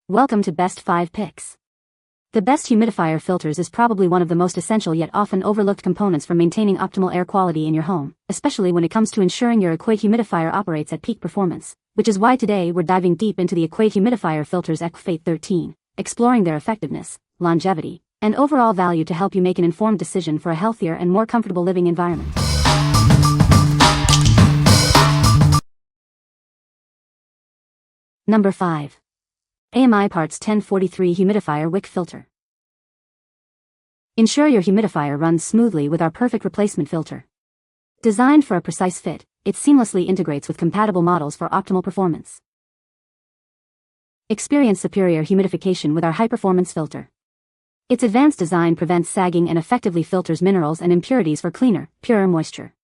Welcome to Best 5 Picks. The Best Humidifier Filters is probably one of the most essential yet often overlooked components for maintaining optimal air quality in your home, especially when it comes to ensuring your Equate humidifier operates at peak performance, which is why today we're diving deep into the Equate Humidifier Filters Eqwf813, exploring their effectiveness, longevity, and overall value to help you make an informed decision for a healthier and more comfortable living environment. Number 5. AMI Parts 1043 Humidifier Wick Filter. Ensure your humidifier runs smoothly with our perfect replacement filter. Designed for a precise fit, it seamlessly integrates with compatible models for optimal performance. Experience superior humidification with our high-performance filter. Its advanced design prevents sagging and effectively filters minerals and impurities for cleaner, purer moisture.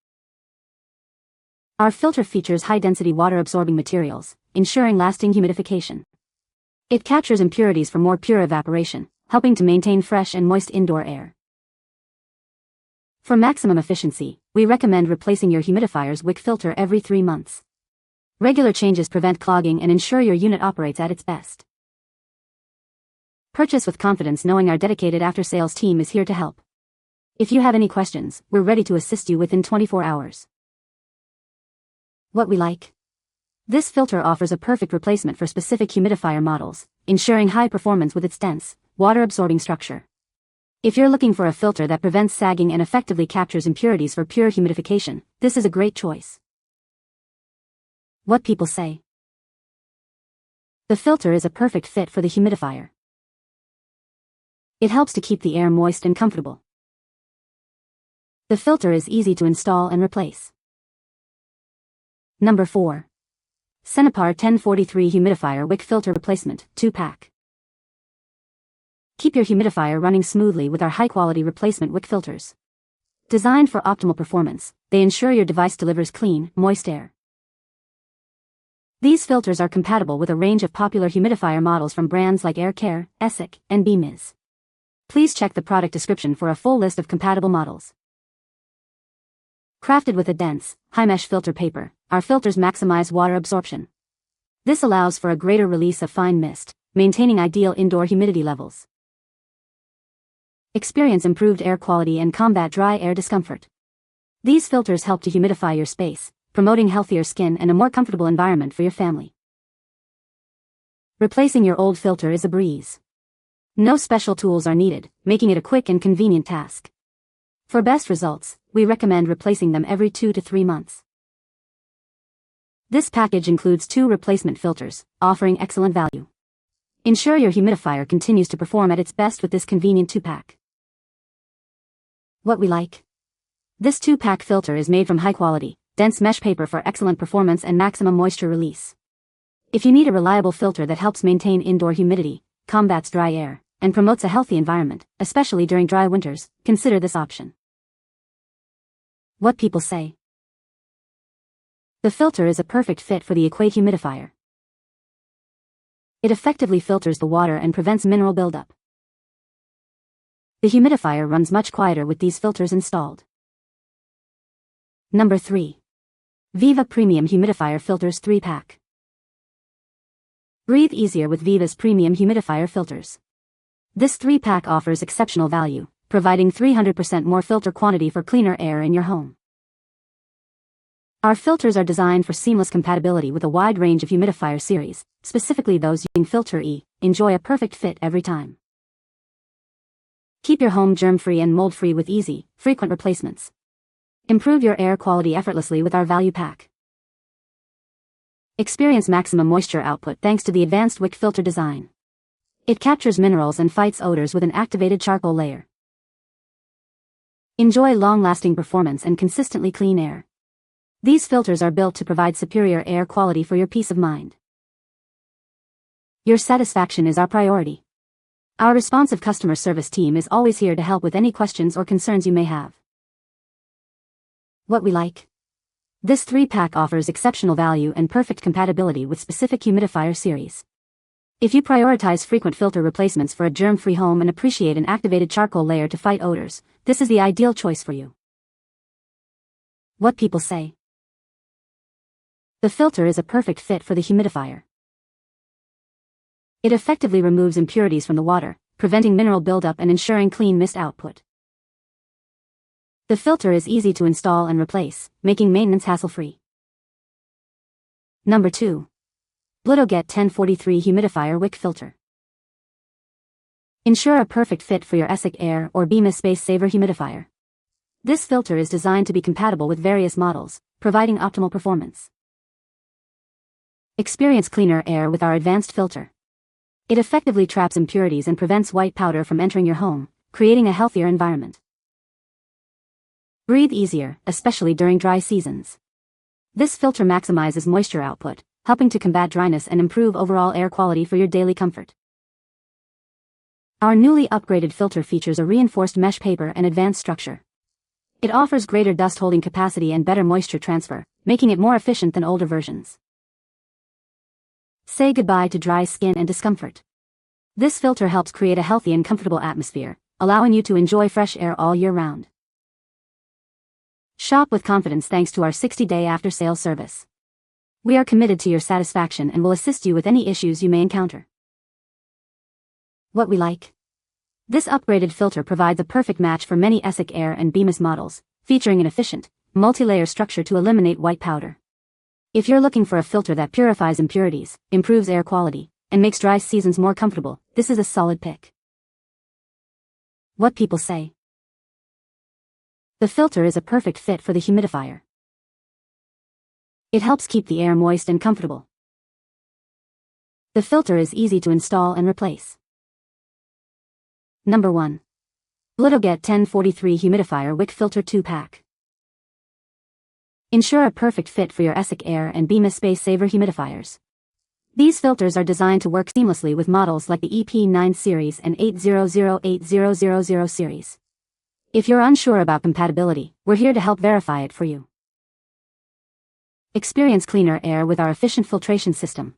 Our filter features high-density water-absorbing materials, ensuring lasting humidification. It captures impurities for more pure evaporation, helping to maintain fresh and moist indoor air. For maximum efficiency, we recommend replacing your humidifier's wick filter every 3 months. Regular changes prevent clogging and ensure your unit operates at its best. Purchase with confidence knowing our dedicated after-sales team is here to help. If you have any questions, we're ready to assist you within 24 hours. What we like? This filter offers a perfect replacement for specific humidifier models, ensuring high performance with its dense, water-absorbing structure. If you're looking for a filter that prevents sagging and effectively captures impurities for pure humidification, this is a great choice. What people say. The filter is a perfect fit for the humidifier. It helps to keep the air moist and comfortable. The filter is easy to install and replace. Number 4. Cenipar 1043 Humidifier Wick Filter Replacement, 2-pack. Keep your humidifier running smoothly with our high-quality replacement wick filters. Designed for optimal performance, they ensure your device delivers clean, moist air. These filters are compatible with a range of popular humidifier models from brands like Air Care, Essek, and BMIS. Please check the product description for a full list of compatible models. Crafted with a dense, high-mesh filter paper, our filters maximize water absorption. This allows for a greater release of fine mist, maintaining ideal indoor humidity levels. Experience improved air quality and combat dry air discomfort. These filters help to humidify your space, promoting healthier skin and a more comfortable environment for your family. Replacing your old filter is a breeze. No special tools are needed, making it a quick and convenient task. For best results, we recommend replacing them every 2 to 3 months. This package includes 2 replacement filters, offering excellent value. Ensure your humidifier continues to perform at its best with this convenient 2-pack. What we like? This 2-pack filter is made from high-quality, dense mesh paper for excellent performance and maximum moisture release. If you need a reliable filter that helps maintain indoor humidity, combats dry air, and promotes a healthy environment, especially during dry winters, consider this option. What people say. The filter is a perfect fit for the Equate humidifier. It effectively filters the water and prevents mineral buildup. The humidifier runs much quieter with these filters installed. Number 3. VEVA Premium Humidifier Filters 3-pack. Breathe easier with VEVA's premium humidifier filters. This 3-pack offers exceptional value, providing 300% more filter quantity for cleaner air in your home. Our filters are designed for seamless compatibility with a wide range of humidifier series, specifically those using Filter E. Enjoy a perfect fit every time. Keep your home germ-free and mold-free with easy, frequent replacements. Improve your air quality effortlessly with our value pack. Experience maximum moisture output thanks to the advanced wick filter design. It captures minerals and fights odors with an activated charcoal layer. Enjoy long-lasting performance and consistently clean air. These filters are built to provide superior air quality for your peace of mind. Your satisfaction is our priority. Our responsive customer service team is always here to help with any questions or concerns you may have. What we like? This 3-pack offers exceptional value and perfect compatibility with specific humidifier series. If you prioritize frequent filter replacements for a germ-free home and appreciate an activated charcoal layer to fight odors, this is the ideal choice for you. What people say. The filter is a perfect fit for the humidifier. It effectively removes impurities from the water, preventing mineral buildup and ensuring clean mist output. The filter is easy to install and replace, making maintenance hassle-free. Number 2. Blutoget 1043 Humidifier Wick Filter. Ensure a perfect fit for your Equate Air or VEVA Space Saver humidifier. This filter is designed to be compatible with various models, providing optimal performance. Experience cleaner air with our advanced filter. It effectively traps impurities and prevents white powder from entering your home, creating a healthier environment. Breathe easier, especially during dry seasons. This filter maximizes moisture output, helping to combat dryness and improve overall air quality for your daily comfort. Our newly upgraded filter features a reinforced mesh paper and advanced structure. It offers greater dust-holding capacity and better moisture transfer, making it more efficient than older versions. Say goodbye to dry skin and discomfort. This filter helps create a healthy and comfortable atmosphere, allowing you to enjoy fresh air all year round. Shop with confidence thanks to our 60-day after-sales service. We are committed to your satisfaction and will assist you with any issues you may encounter. What we like. This upgraded filter provides a perfect match for many Equate Air and VEVA models, featuring an efficient, multi-layer structure to eliminate white powder. If you're looking for a filter that purifies impurities, improves air quality, and makes dry seasons more comfortable, this is a solid pick. What people say. The filter is a perfect fit for the humidifier. It helps keep the air moist and comfortable. The filter is easy to install and replace. Number 1. Blutoget 1043 Humidifier Wick Filter 2-Pack. Ensure a perfect fit for your Equate Air and VEVA Space Saver humidifiers. These filters are designed to work seamlessly with models like the EP9 series and 8008000 series. If you're unsure about compatibility, we're here to help verify it for you. Experience cleaner air with our efficient filtration system.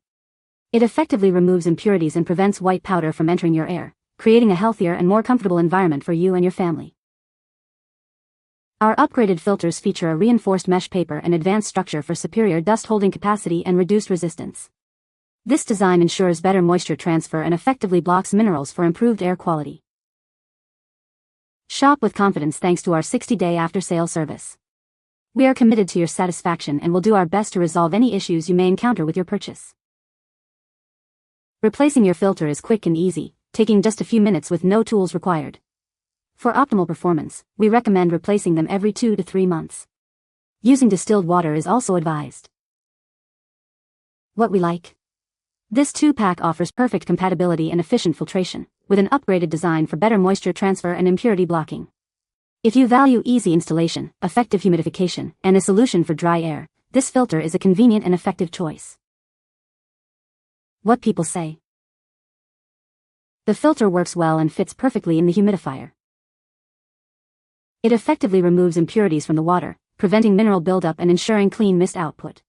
It effectively removes impurities and prevents white powder from entering your air, creating a healthier and more comfortable environment for you and your family. Our upgraded filters feature a reinforced mesh paper and advanced structure for superior dust-holding capacity and reduced resistance. This design ensures better moisture transfer and effectively blocks minerals for improved air quality. Shop with confidence thanks to our 60-day after-sale service. We are committed to your satisfaction and will do our best to resolve any issues you may encounter with your purchase. Replacing your filter is quick and easy, taking just a few minutes with no tools required. For optimal performance, we recommend replacing them every 2 to 3 months. Using distilled water is also advised. What we like. This 2-pack offers perfect compatibility and efficient filtration, with an upgraded design for better moisture transfer and impurity blocking. If you value easy installation, effective humidification, and a solution for dry air, this filter is a convenient and effective choice. What people say. The filter works well and fits perfectly in the humidifier. It effectively removes impurities from the water, preventing mineral buildup and ensuring clean mist output.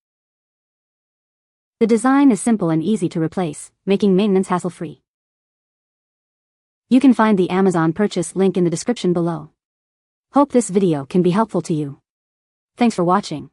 The design is simple and easy to replace, making maintenance hassle-free. You can find the Amazon purchase link in the description below. Hope this video can be helpful to you. Thanks for watching.